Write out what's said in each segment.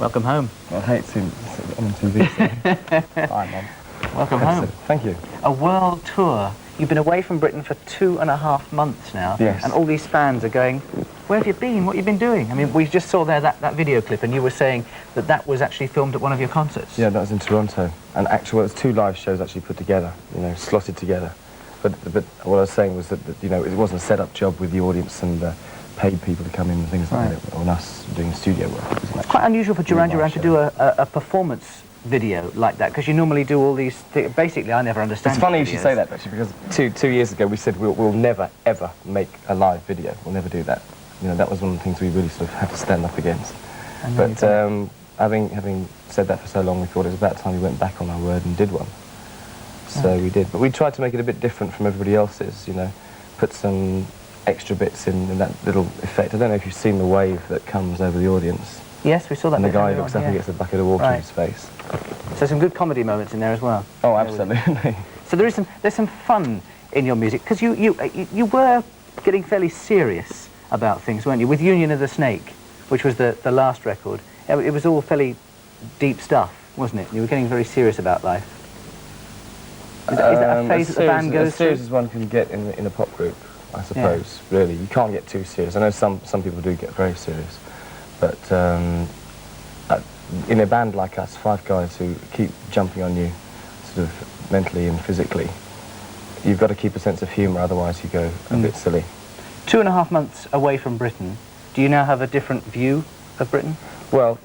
Welcome home. I hate seeing it on TV. So. Hi, Mum. Welcome home. Thank you. A world tour. You've been away from Britain for 2.5 months now. Yes. And all these fans are going, where have you been? What have you been doing? I mean, we just saw there that video clip, and you were saying that that was actually filmed at one of your concerts. Yeah, that was in Toronto. And actually, well, it was 2 live shows actually put together, you know, slotted together. But what I was saying was that, you know, it wasn't a set-up job with the audience and paid people to come in and things like that, on us doing studio work. It's quite unusual for Duran to do a performance video like that, because you normally do all these things. Basically, I never understand. It's funny you should say that, actually, because two years ago we said we'll never, ever make a live video. We'll never do that. You know, that was one of the things we really sort of had to stand up against. But having said that for so long, we thought it was about time we went back on our word and did one. So we did. But we tried to make it a bit different from everybody else's, you know, put some extra bits in that little effect. I don't know if you've seen the wave that comes over the audience. Yes, we saw that. And the guy looks up and gets a bucket of water in his face. So some good comedy moments in there as well. Oh, absolutely. So there's some fun in your music, because you were getting fairly serious about things, weren't you? With Union of the Snake, which was the last record, it was all fairly deep stuff, wasn't it? You were getting very serious about life. Is that a phase that the band goes as serious as one can get in a pop group, I suppose. Really, you can't get too serious. I know some people do get very serious, but in a band like us, 5 guys who keep jumping on you, sort of mentally and physically, you've got to keep a sense of humour, otherwise you go a bit silly. 2.5 months away from Britain, do you now have a different view of Britain? Well,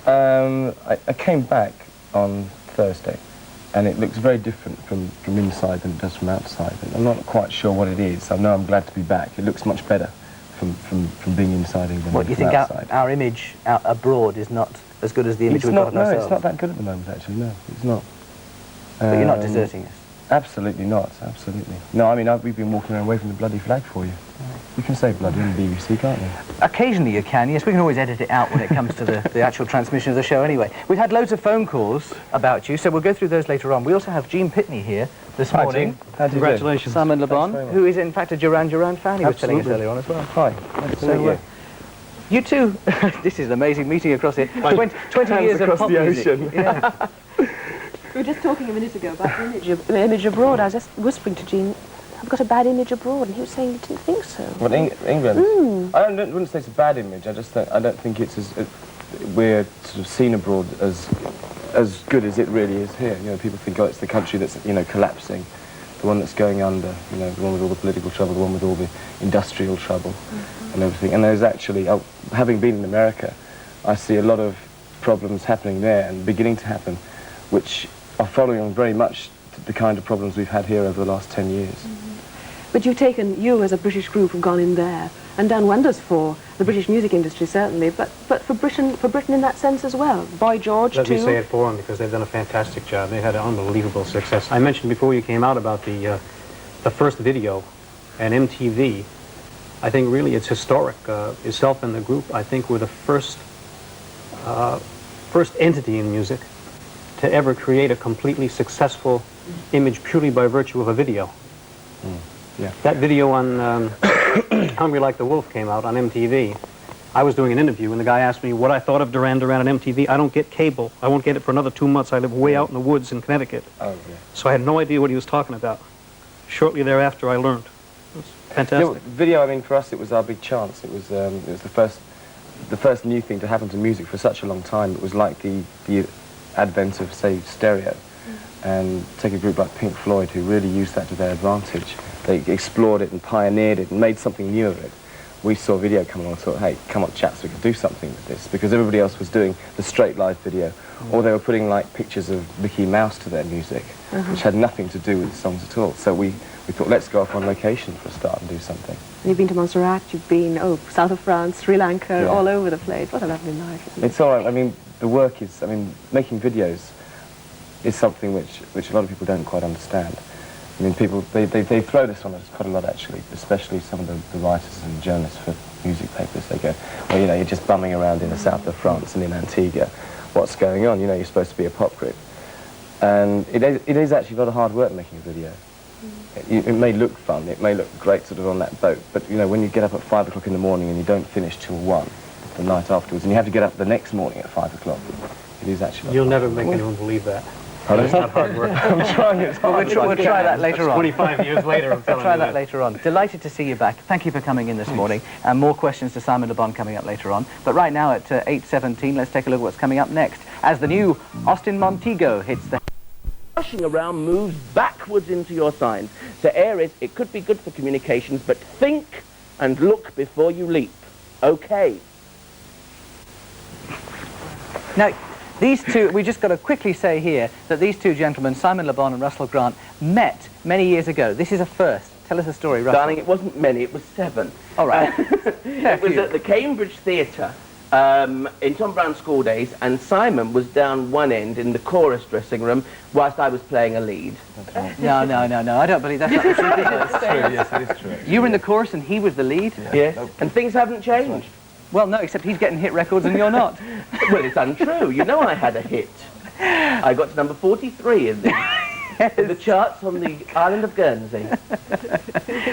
I came back on Thursday, and it looks very different from inside than it does from outside. And I'm not quite sure what it is. I know I'm glad to be back. It looks much better from being inside than what, you think outside. Our image out abroad is not as good as the image we've got of ourselves? No, it's not that good at the moment, actually, no, it's not. But you're not deserting us? Absolutely not, absolutely. No, I mean, we've been walking around waving the bloody flag for you. You can say bloody on the BBC, can't you? Occasionally you can, yes. We can always edit it out when it comes to the actual transmission of the show anyway. We've had loads of phone calls about you, so we'll go through those later on. We also have Gene Pitney here this morning. Hi, Gene. Congratulations. Simon Le Bon, who is in fact a Duran fan. He was telling us earlier on as well. Hi, nice to meet you. You too. This is an amazing meeting across here. 20 years of pop music. Yeah. We were just talking a minute ago about the image abroad. I was just whispering to Gene, I've got a bad image abroad, and he was saying he didn't think so. What, England? I wouldn't say it's a bad image. I don't think it's we're sort of seen abroad as good as it really is here. You know, people think, oh, it's the country that's, you know, collapsing, the one that's going under, you know, the one with all the political trouble, the one with all the industrial trouble and everything. And there's actually, having been in America, I see a lot of problems happening there and beginning to happen, which are following on very much the kind of problems we've had here over the last 10 years. But you as a British group have gone in there and done wonders for the British music industry, certainly, but for Britain in that sense as well. Boy George, too. Let me say it for them, because they've done a fantastic job. They've had an unbelievable success. I mentioned before you came out about the first video and MTV. I think really it's historic. Yourself and the group, I think, were the first entity in music to ever create a completely successful image purely by virtue of a video. Yeah. That video on Hungry Like the Wolf came out on MTV. I was doing an interview and the guy asked me what I thought of Duran on MTV. I don't get cable. I won't get it for another 2 months. I live way out in the woods in Connecticut. Oh, yeah. So I had no idea what he was talking about. Shortly thereafter I learned. It was fantastic. Yeah, video, I mean, for us it was our big chance. It was the first new thing to happen to music for such a long time. It was like the advent of, say, stereo. And take a group like Pink Floyd, who really used that to their advantage. They explored it and pioneered it and made something new of it. We saw video come along and thought, hey, come on, chaps, we could do something with this, because everybody else was doing the straight live video, or they were putting like pictures of Mickey Mouse to their music, which had nothing to do with the songs at all. So we thought, let's go off on location for a start and do something. You've been to Montserrat, you've been, south of France, Sri Lanka, all over the place. What a lovely life, isn't it? It's all right. I mean, the work is, I mean, making videos is something which a lot of people don't quite understand. I mean, people, they throw this on us quite a lot, actually, especially some of the writers and journalists for music papers. They go, well, you know, you're just bumming around in the south of France and in Antigua. What's going on? You know, you're supposed to be a pop group. And it is actually a lot of hard work making a video. It may look fun, it may look great sort of on that boat, but, you know, when you get up at 5 o'clock in the morning and you don't finish till 1, the night afterwards, and you have to get up the next morning at 5 o'clock. It is actually... You'll never make anyone believe that. Pardon? It's not hard work. I'm trying it. We'll try that later on. 25 years later, I'm telling We'll try you that later on. Delighted to see you back. Thank you for coming in this morning. And more questions to Simon Le Bon coming up later on. But right now at 8:17, let's take a look at what's coming up next. As the new Austin Montego hits the... Rushing around moves backwards into your signs. So Aries, it could be good for communications, but think and look before you leap. Okay. Now, these two, we just got to quickly say here that these two gentlemen, Simon Le Bon and Russell Grant, met many years ago. This is a first. Tell us a story, Russell. Darling, it wasn't many, it was 7. All right. It was at the Cambridge Theatre in Tom Brown's school days, and Simon was down one end in the chorus dressing room whilst I was playing a lead. No, I don't believe that's not the truth. It's true, yes, it is true. You were in the chorus and he was the lead? Yes, and things haven't changed. Well, no, except he's getting hit records and you're not. Well, it's untrue. You know I had a hit. I got to number 43 in the charts on the island of Guernsey.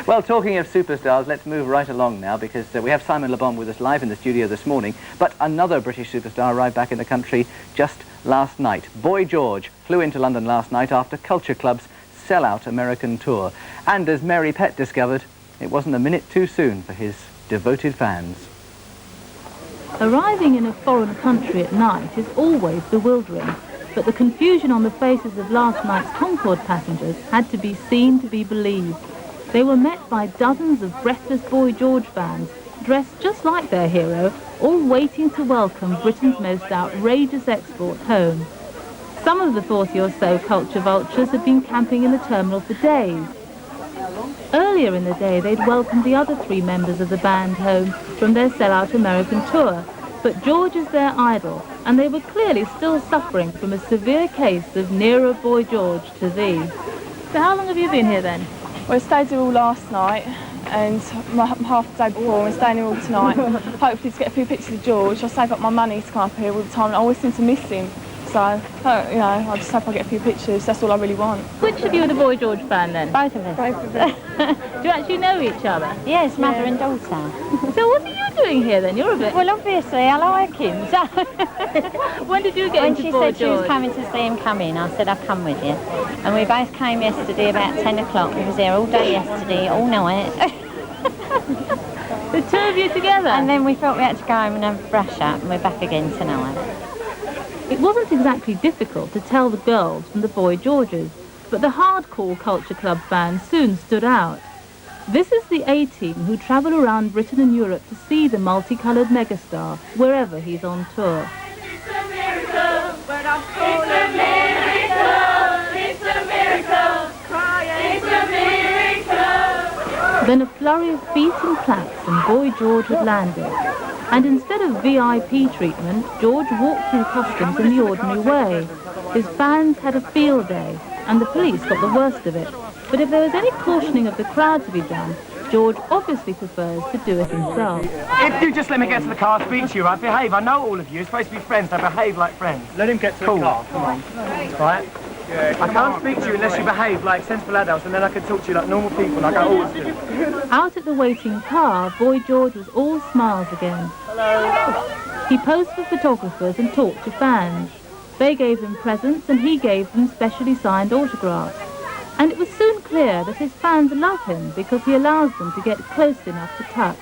Well, talking of superstars, let's move right along now because we have Simon Le Bon with us live in the studio this morning, but another British superstar arrived back in the country just last night. Boy George flew into London last night after Culture Club's sellout American tour. And as Mary Pett discovered, it wasn't a minute too soon for his devoted fans. Arriving in a foreign country at night is always bewildering, but the confusion on the faces of last night's Concorde passengers had to be seen to be believed. They were met by dozens of breathless Boy George fans, dressed just like their hero, all waiting to welcome Britain's most outrageous export home. Some of the 40 or so culture vultures had been camping in the terminal for days. Earlier in the day, they'd welcomed the other 3 members of the band home from their sellout American tour. But George is their idol, and they were clearly still suffering from a severe case of nearer Boy George to thee. So how long have you been here then? Well, I stayed here all last night and half the day before, and we're staying here all tonight. Hopefully to get a few pictures of George. I save up my money to come up here all the time, and I always seem to miss him. So, you know, I just hope I get a few pictures. That's all I really want. Which of you are the Boy George fan then? Both of us. Both of us. Do you actually know each other? Yes, mother and daughter. So what are you doing here then? You're a bit... Well, obviously, I like him, so... When did you get when into she Boy said she was George? coming to see him come in, I said, I'll come with you. And we both came yesterday about 10 o'clock. We was there all day yesterday, all night. The two of you together? And then we thought we had to go home and have a brush up, and we're back again tonight. It wasn't exactly difficult to tell the girls from the Boy Georges, but the hardcore Culture Club fans soon stood out. This is the A-team who travel around Britain and Europe to see the multicoloured megastar wherever he's on tour. It's a miracle, but I call it a miracle. It's a miracle, crying. It's a miracle. Then a flurry of feet and claps and Boy George had landed. And instead of VIP treatment, George walked through customs in the ordinary way. His fans had a field day, and the police got the worst of it. But if there was any cautioning of the crowd to be done, George obviously prefers to do it himself. If you just let me get to the car, speak to you, right? Behave. I know all of you. You're supposed to be friends, so behave like friends. Let him get to Cool. the car, come on. Right? I can't speak to you unless you behave like sensible adults, and then I can talk to you like normal people, like I always do. Out at the waiting car, Boy George was all smiles again. He posed for photographers and talked to fans. They gave him presents and he gave them specially signed autographs. And it was soon clear that his fans love him because he allows them to get close enough to touch.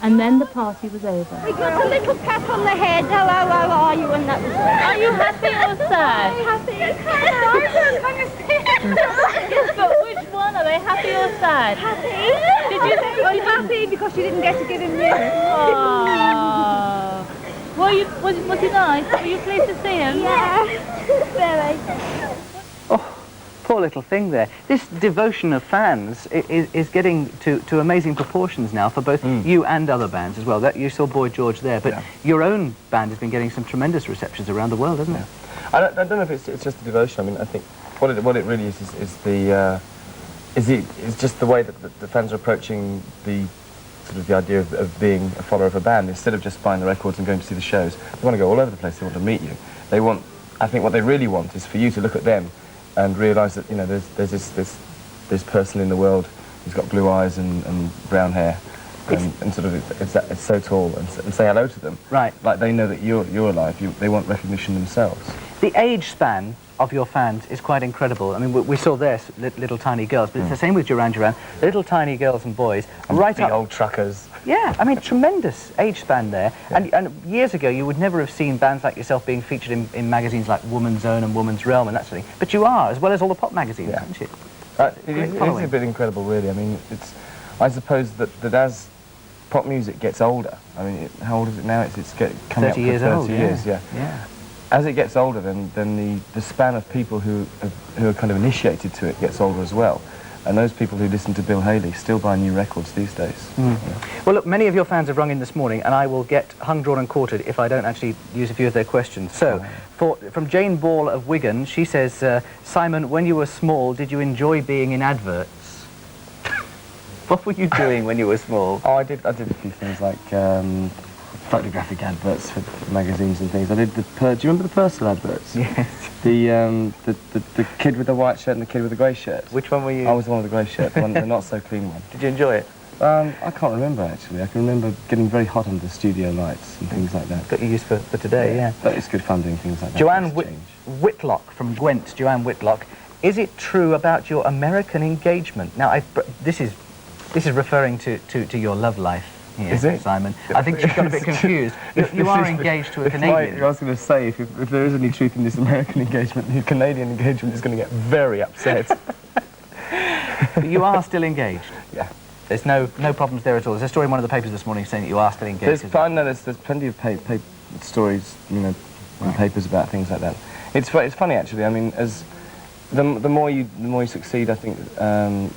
And then the party was over. We got a little pat on the head. Hello, how are you? And that was it. Are you happy or sad? But which one? Are they happy or sad? Happy. Did you I'm happy because you didn't get to give him news. Oh. Was he nice? Were you pleased to see him? Yeah, very. Oh, poor little thing there. This devotion of fans is getting to amazing proportions now for both you and other bands as well. That you saw Boy George there, but your own band has been getting some tremendous receptions around the world, hasn't it? I don't know if it's just the devotion. I mean, I think what it really is just the way that the fans are approaching the sort of the idea of being a follower of a band. Instead of just buying the records and going to see the shows, they want to go all over the place. They want to meet you. They want. I think what they really want is for you to look at them and realise that, you know, there's this person in the world who's got blue eyes and brown hair, and sort of it's so tall and say hello to them. Right. Like they know that you're alive. They want recognition themselves. The age span of your fans is quite incredible. I mean, we saw this, little tiny girls, but it's the same with Duran Duran. Little tiny girls and boys, and right the up... old truckers. Yeah, I mean, tremendous age span there. Yeah. And years ago, you would never have seen bands like yourself being featured in magazines like Woman's Own and Woman's Realm and that sort of thing. But you are, as well as all the pop magazines, aren't you? It is a bit incredible, really. I mean, I suppose that as pop music gets older, I mean, how old is it now? It's coming up for 30 years, yeah. As it gets older, then the span of people who are kind of initiated to it gets older as well. And those people who listen to Bill Haley still buy new records these days. Yeah. Well, look, many of your fans have rung in this morning, and I will get hung, drawn and quartered if I don't actually use a few of their questions. So, from Jane Ball of Wigan, she says, Simon, when you were small, did you enjoy being in adverts? What were you doing when you were small? Oh, I did a few things like photographic adverts for magazines and things. I did do you remember the Purcell adverts? Yes. The kid with the white shirt and the kid with the grey shirt. Which one were you? I was the one with the grey shirt, the not so clean one. Did you enjoy it? I can't remember actually. I can remember getting very hot under the studio lights and things like that. Got you used for today, yeah. But it's good fun doing things like that. Joanne Whitlock from Gwent, Joanne Whitlock. Is it true about your American engagement? Now, this is referring to your love life. Here, is it? Simon? I think she's got a bit confused. You are engaged to a Canadian. I was going to say, if there is any truth in this American engagement, the Canadian engagement is going to get very upset. But you are still engaged? Yeah. There's no problems there at all. There's a story in one of the papers this morning saying that you are still engaged. There's plenty of paper stories, you know, in papers about things like that. It's funny actually. I mean, as the more you succeed, I think,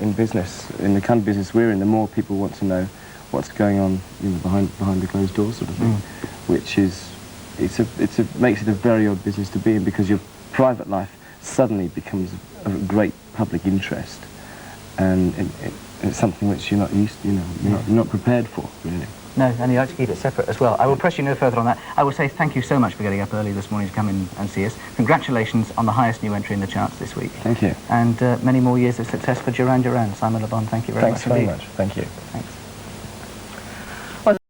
in business, in the kind of business we're in, the more people want to know what's going on, you know, behind the closed doors sort of thing, which is makes it a very odd business to be in, because your private life suddenly becomes of great public interest, and it's something which you're not used to, you know, you're not prepared for, really. No, and you like to keep it separate as well. I will press you no further on that. I will say thank you so much for getting up early this morning to come in and see us. Congratulations on the highest new entry in the charts this week. Thank you. And many more years of success for Duran Duran. Simon Le Bon, thank you very much. Thanks very much. Thank you. Thanks.